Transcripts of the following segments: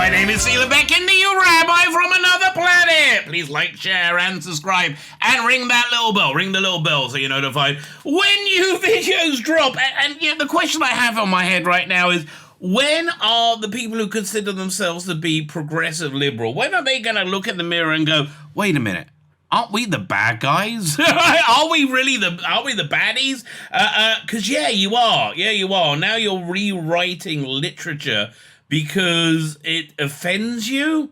My name is Tzvi Lebetkin, the Rabbi from another planet. Please like, share, and subscribe, and ring that little bell. Ring the little bell so you're notified when new videos drop. And you know, the question I have on my head right now is, when are the people who consider themselves to be progressive liberal, when are they going to look in the mirror and go, wait a minute, aren't we the bad guys? Are we the baddies? Because yeah, you are. Yeah, you are. Now you're rewriting literature because it offends you.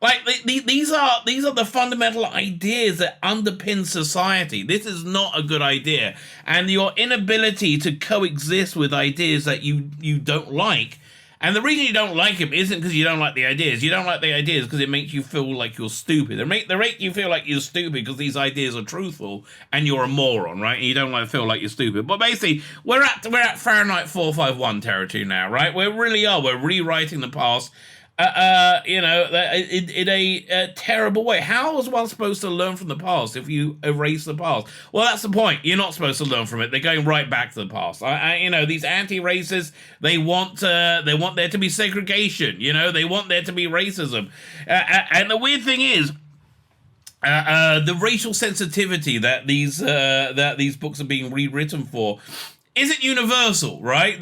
Like these are the fundamental ideas that underpin society. This is not a good idea, and your inability to coexist with ideas that you don't like. And the reason you don't like them isn't because you don't like the ideas. You don't like the ideas because it makes you feel like you're stupid. They make you feel like you're stupid because these ideas are truthful and you're a moron, right? And you don't like feel like you're stupid. But basically, we're at Fahrenheit 451 territory now, right? We really are. We're rewriting the past. In a terrible way. How is one supposed to learn from the past if you erase the past? Well, that's the point. You're not supposed to learn from it. They're going right back to the past. These anti-racists, they want there to be segregation. They want there to be racism. And the weird thing is, the racial sensitivity that these books are being rewritten for isn't universal, right?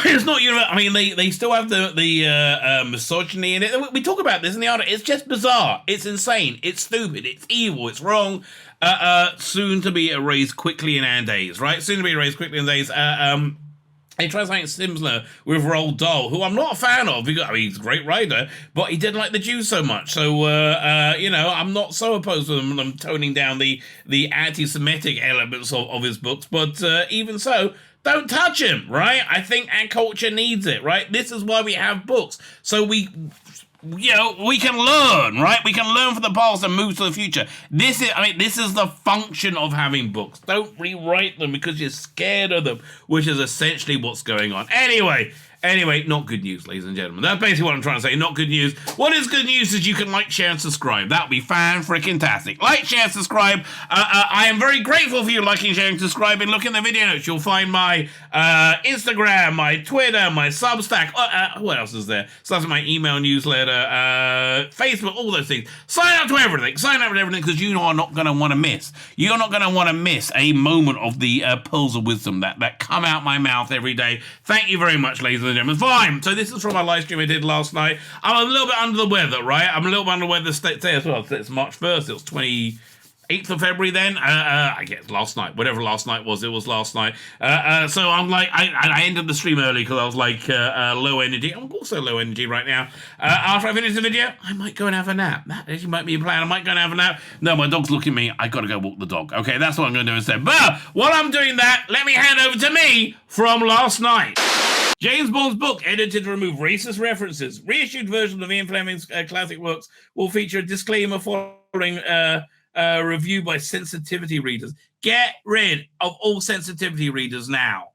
It's not universal. I mean, they still have the misogyny in it. We talk about this in the article. It's just bizarre. It's insane. It's stupid. It's evil. It's wrong. Soon to be erased quickly in our days, right? Soon to be erased quickly in days. He tried something similar with Roald Dahl, who I'm not a fan of. He's a great writer, but he didn't like the Jews so much. So, I'm not so opposed to them toning down the anti-Semitic elements of his books. But even so, don't touch him, right? I think our culture needs it, right? This is why we have books. So we can learn, right? We can learn from the past and move to the future. This is the function of having books. Don't rewrite them because you're scared of them, which is essentially what's going on. Anyway, not good news, ladies and gentlemen. That's basically what I'm trying to say. Not good news. What is good news is you can like, share, and subscribe. That would be fan-freaking-tastic. Like, share, subscribe. I am very grateful for you liking, sharing, subscribing. Look in the video notes. You'll find my Instagram, my Twitter, my Substack. What else is there? So that's my email newsletter, Facebook, all those things. Sign up to everything. Sign up to everything because you are not going to want to miss. You're not going to want to miss a moment of the pearls of wisdom that come out my mouth every day. Thank you very much, ladies and gentlemen. Fine. So this is from my live stream I did last night. I'm a little bit under the weather, right? I'm a little bit under the weather today as well. It's March 1st. It was 28th of February then. I guess last night. Whatever last night was, it was last night. So I'm like, I ended the stream early because I was like low energy. I'm also low energy right now. After I finish the video, I might go and have a nap. That actually might be a plan. I might go and have a nap. No, my dog's looking at me. I got to go walk the dog. Okay, that's what I'm going to do instead. But while I'm doing that, let me hand over to me from last night. James Bond's book, edited to remove racist references. Reissued version of Ian Fleming's classic works will feature a disclaimer following review by sensitivity readers. Get rid of all sensitivity readers now,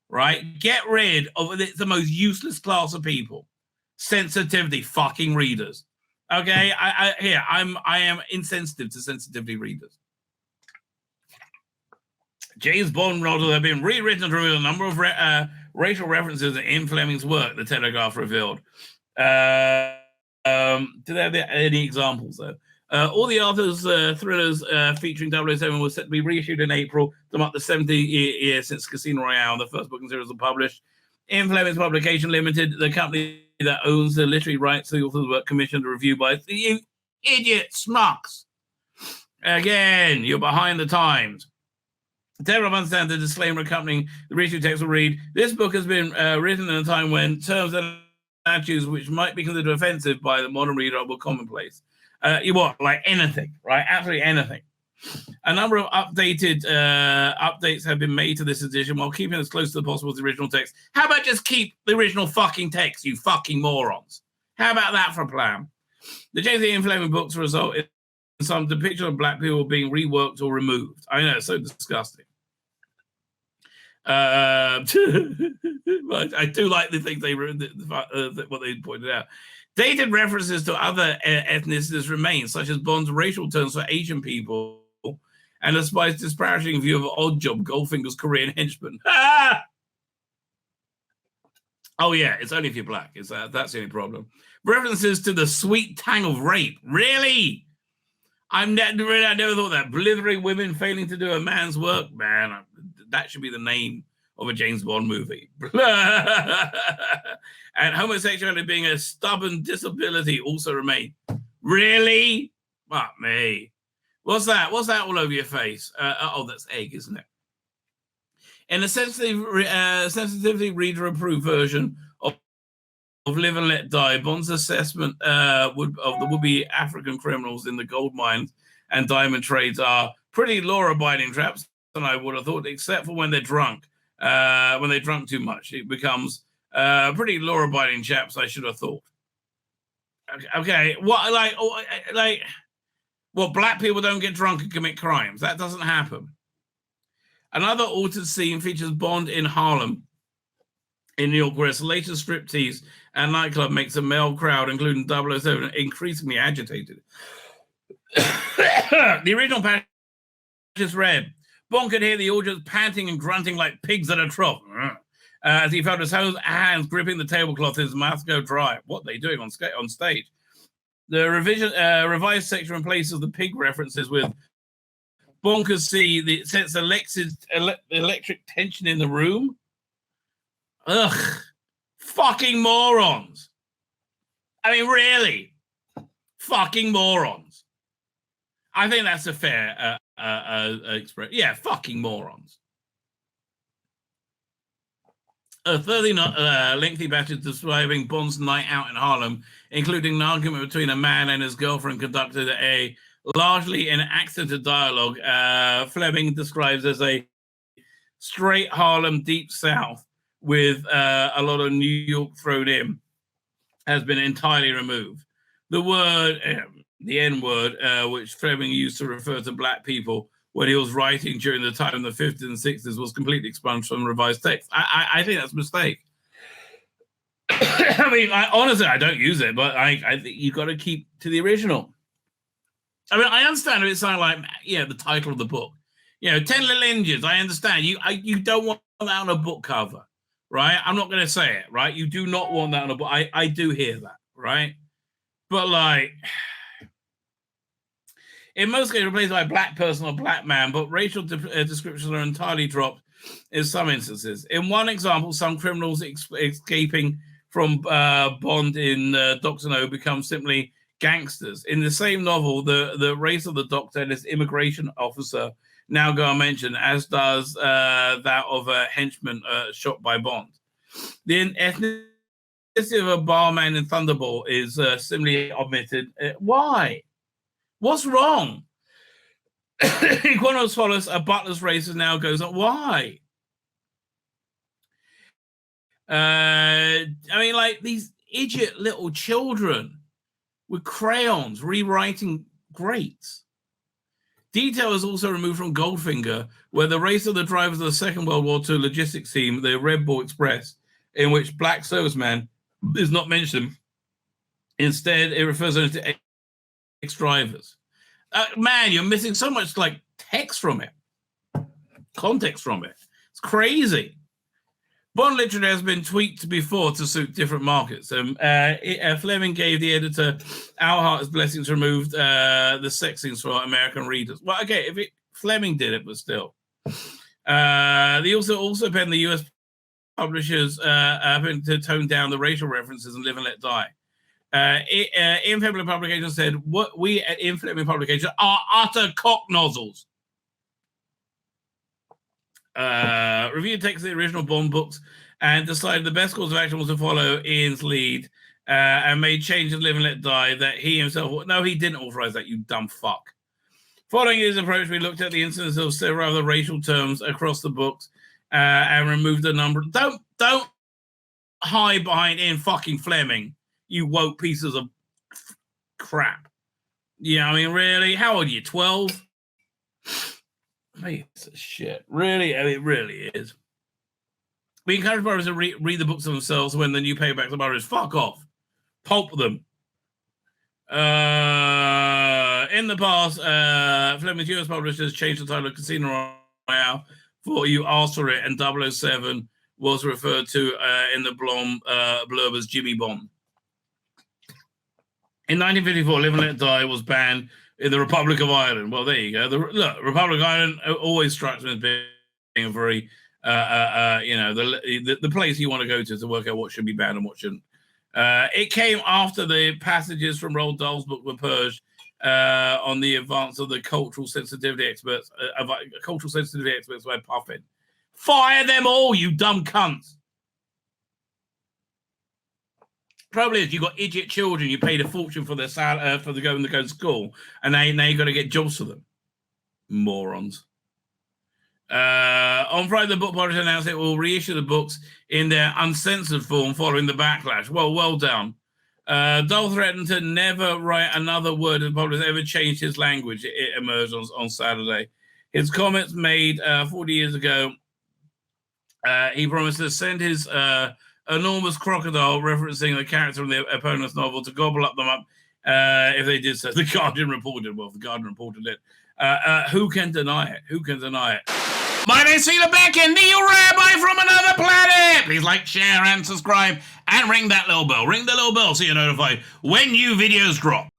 right? Get rid of the most useless class of people. Sensitivity fucking readers. Okay, I am insensitive to sensitivity readers. James Bond novels have been rewritten to reveal a number of racial references in Fleming's work, the Telegraph revealed. Do they have any examples, though? All the authors' thrillers featuring 007 were set to be reissued in April to mark the 70th year since Casino Royale, the first book in series was published. In Fleming's Publication Limited, the company that owns the literary rights to the author's work, commissioned a review by you idiot smucks. Again, you're behind the times. Telegraph understands the disclaimer accompanying the reissue text will read, this book has been written in a time when terms and attitudes which might be considered offensive by the modern reader were commonplace. Like anything, right? Absolutely anything. A number of updates have been made to this edition while keeping as close to the possible as the original text. How about just keep the original fucking text, you fucking morons? How about that for a plan? The James Ian Fleming books result in some depiction of black people being reworked or removed. I know, it's so disgusting. But I do like the things they what they pointed out. Dated references to other ethnicities remain, such as Bond's racial terms for Asian people and a spice disparaging view of Oddjob, Goldfinger's Korean henchman. Oh yeah, it's only if you're black. That's the only problem. References to the sweet tang of rape. Really? I never thought that. Blithering women failing to do a man's work. Man, that should be the name of a James Bond movie. And homosexuality being a stubborn disability also remain. Really? Fuck me. What's that? What's that all over your face? Oh, that's egg, isn't it? In a sensitivity reader-approved version of Live and Let Die, Bond's assessment of the would-be African criminals in the gold mines and diamond trades are pretty law-abiding traps, than I would have thought, except for when they're drunk. When they're drunk too much, it becomes pretty law-abiding chaps, I should have thought. Okay, what what, black people don't get drunk and commit crimes? That doesn't happen. Another altered scene features Bond in Harlem, in New York, where his latest striptease and nightclub makes a male crowd, including 007, increasingly agitated. The original passage is read. Bond could hear the audience panting and grunting like pigs at a trough, as he felt his hands gripping the tablecloth, his mouth go dry. What are they doing on stage? The revised section replaces the pig references with Bond could see the sense electric tension in the room. Ugh. Fucking morons. I mean, really. Fucking morons. I think that's a fair expression. Yeah, fucking morons. A fairly lengthy passage describing Bond's night out in Harlem, including an argument between a man and his girlfriend, conducted a largely in accented dialogue. Fleming describes as a straight Harlem deep south with a lot of New York thrown in, has been entirely removed. The word, the N-word, which Fleming used to refer to black people when he was writing during the time of the 50s and 60s, was completely expunged from the revised text. I think that's a mistake. I mean, honestly, I don't use it, but I think you've got to keep to the original. I mean, I understand if it sounds like, the title of the book. 10 Little Injuns, I understand. You don't want that on a book cover, right? I'm not going to say it, right? You do not want that on a book. I do hear that, right? But, in most cases, replaced by a black person or black man, but racial descriptions are entirely dropped in some instances. In one example, some criminals escaping from Bond in Dr. No become simply gangsters. In the same novel, the race of the doctor and his immigration officer now go unmentioned, as does that of a henchman shot by Bond. The ethnicity of a barman in Thunderball is similarly omitted. Why? What's wrong? In Quantum Solace, a butler's race now goes on. Why? I mean, these idiot little children with crayons rewriting greats. Detail is also removed from Goldfinger, where the race of the drivers of the Second World War II logistics team, the Red Bull Express, in which black serviceman is not mentioned. Instead, it refers only to ex-drivers. Man, you're missing so much text from it, context from it. It's crazy. Bond literature has been tweaked before to suit different markets. Fleming gave the editor Al Hart's blessing to remove the sex scenes for American readers. Well, okay, if Fleming did it, but still. They also penned the U.S. publishers having to tone down the racial references and Live and Let Die. In Fleming Publications said, what we at In Fleming Publications are utter cock nozzles. Reviewed text of the original Bond books and decided the best course of action was to follow Ian's lead and made changes Live and Let Die that he himself... No, he didn't authorize that, you dumb fuck. Following his approach, we looked at the incidence of several other racial terms across the books and removed a number... Don't hide behind Ian fucking Fleming, you woke pieces of crap. Yeah, I mean, really? How old are you, 12? Piece of shit. Really? I mean, it really is. We encourage borrowers to read the books themselves when the new paperbacks are borrowers. Fuck off. Pulp them. In the past, Fleming's US publishers changed the title of Casino Royale for You Asked for It, and 007 was referred to in the blurb as Jimmy Bond. In 1954, Live and Let Die was banned in the Republic of Ireland. Well, there you go. Look, Republic of Ireland always strikes me as being a very, the place you want to go to work out what should be banned and what shouldn't. It came after the passages from Roald Dahl's book were purged on the advance of the cultural sensitivity experts by Puffin. Fire them all, you dumb cunts. Trouble is, you got idiot children. You paid a fortune for their for the going to go to school, and now you got to get jobs for them. Morons. On Friday, the book publisher announced it will reissue the books in their uncensored form following the backlash. Well done. Dahl threatened to never write another word if the publisher ever changed his language. It emerged on Saturday. His comments made 40 years ago. He promised to send his enormous crocodile, referencing the character from the opponent's novel, to gobble them up if they did so. The Guardian reported. Well, the Guardian reported it. Who can deny it? Who can deny it? My name's Tzvi Lebetkin, the Rabbi from another planet. Please like, share, and subscribe, and ring that little bell. Ring the little bell so you're notified when new videos drop.